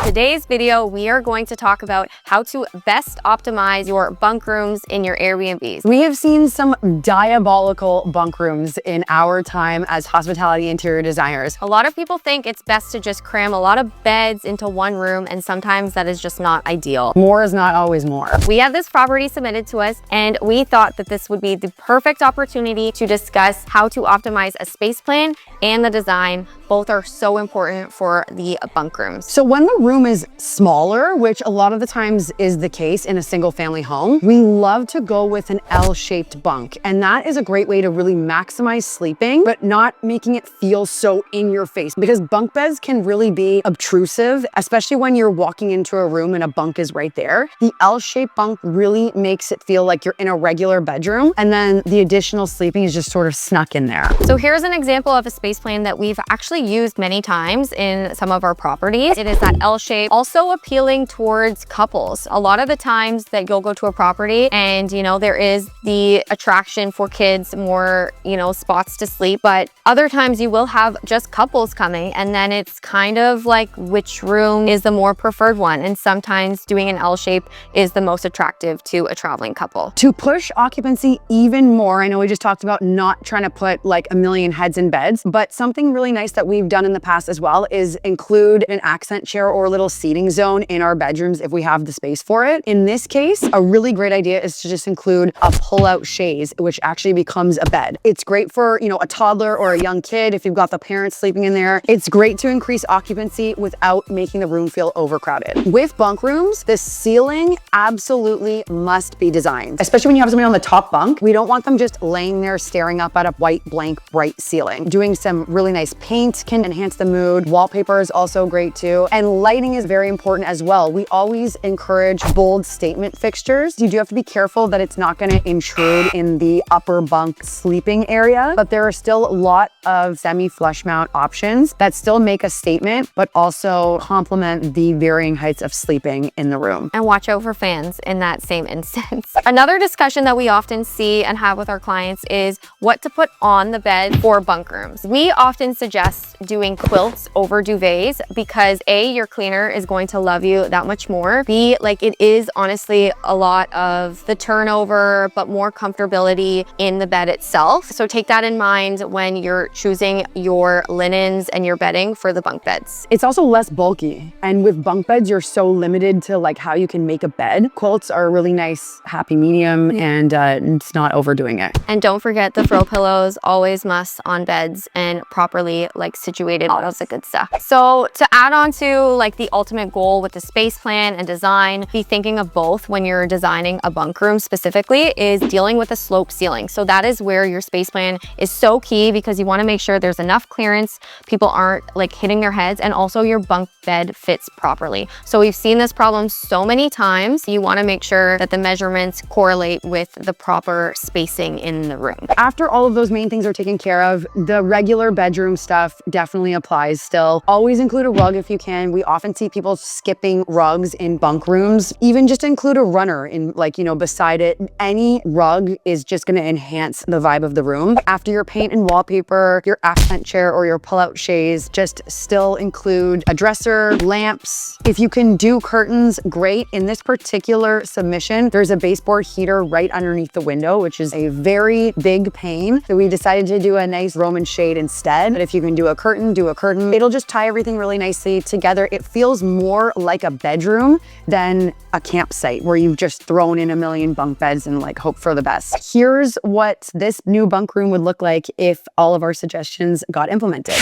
today's video, we are going to talk about how to best optimize your bunk rooms in your Airbnbs. We have seen some diabolical bunk rooms in our time as hospitality interior designers. A lot of people think it's best to just cram a lot of beds into one room, and sometimes that is just not ideal. More is not always more. We had this property submitted to us, and we thought that this would be the perfect opportunity to discuss how to optimize a space plan and the design. Both are so important for the bunk rooms. So when the room is smaller, which a lot of the times is the case in a single family home, we love to go with an L-shaped bunk. And that is a great way to really maximize sleeping, but not making it feel so in your face, because bunk beds can really be obtrusive, especially when you're walking into a room and a bunk is right there. The L-shaped bunk really makes it feel like you're in a regular bedroom, and then the additional sleeping is just sort of snuck in there. So here's an example of a space plan that we've actually used many times in some of our properties. It is that L shape, also appealing towards couples. A lot of the times that you'll go to a property and, there is the attraction for kids, more, spots to sleep, but other times you will have just couples coming, and then it's kind of like which room is the more preferred one. And sometimes doing an L shape is the most attractive to a traveling couple. To push occupancy even more, I know we just talked about not trying to put like a million heads in beds, but something really nice that we've done in the past as well is include an accent chair or a little seating zone in our bedrooms if we have the space for it. In this case, a really great idea is to just include a pull-out chaise, which actually becomes a bed. It's great for, a toddler or a young kid if you've got the parents sleeping in there. It's great to increase occupancy without making the room feel overcrowded. With bunk rooms, the ceiling absolutely must be designed, especially when you have somebody on the top bunk. We don't want them just laying there staring up at a white, blank, bright ceiling. Doing some really nice paint can enhance the mood. Wallpaper is also great too. And lighting is very important as well. We always encourage bold statement fixtures. You do have to be careful that it's not going to intrude in the upper bunk sleeping area, but there are still a lot of semi-flush mount options that still make a statement, but also complement the varying heights of sleeping in the room. And watch out for fans in that same instance. Another discussion that we often see and have with our clients is what to put on the bed for bunk rooms. We often suggest doing quilts over duvets because A, your cleaner is going to love you that much more. B, it is honestly a lot of the turnover, but more comfortability in the bed itself. So take that in mind when you're choosing your linens and your bedding for the bunk beds. It's also less bulky. And with bunk beds, you're so limited to how you can make a bed. Quilts are a really nice happy medium, and it's not overdoing it. And don't forget the throw pillows, always must on beds and properly situated, all of the good stuff. So to add on to the ultimate goal with the space plan and design, be thinking of both when you're designing a bunk room specifically is dealing with a slope ceiling. So that is where your space plan is so key, because you want to make sure there's enough clearance, people aren't hitting their heads, and also your bunk bed fits properly. So we've seen this problem so many times. You want to make sure that the measurements correlate with the proper spacing in the room. After all of those main things are taken care of, the regular bedroom stuff definitely applies still. Always include a rug if you can. We often see people skipping rugs in bunk rooms. Even just include a runner in beside it. Any rug is just going to enhance the vibe of the room. After your paint and wallpaper, your accent chair or your pull-out chaise, just still include a dresser, lamps. If you can do curtains, great. In this particular submission, there's a baseboard heater right underneath the window, which is a very big pain. So we decided to do a nice Roman shade instead. But if you can do a curtain, do a curtain. It'll just tie everything really nicely together. It feels more like a bedroom than a campsite where you've just thrown in a million bunk beds and hope for the best. Here's what this new bunk room would look like if all of our suggestions got implemented.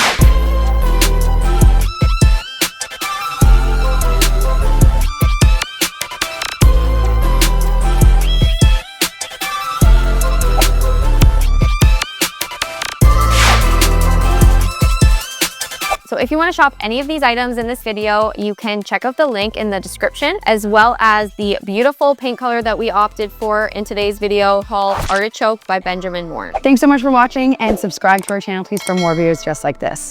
So if you want to shop any of these items in this video, you can check out the link in the description, as well as the beautiful paint color that we opted for in today's video called Artichoke by Benjamin Moore. Thanks so much for watching, and subscribe to our channel, please, for more videos just like this.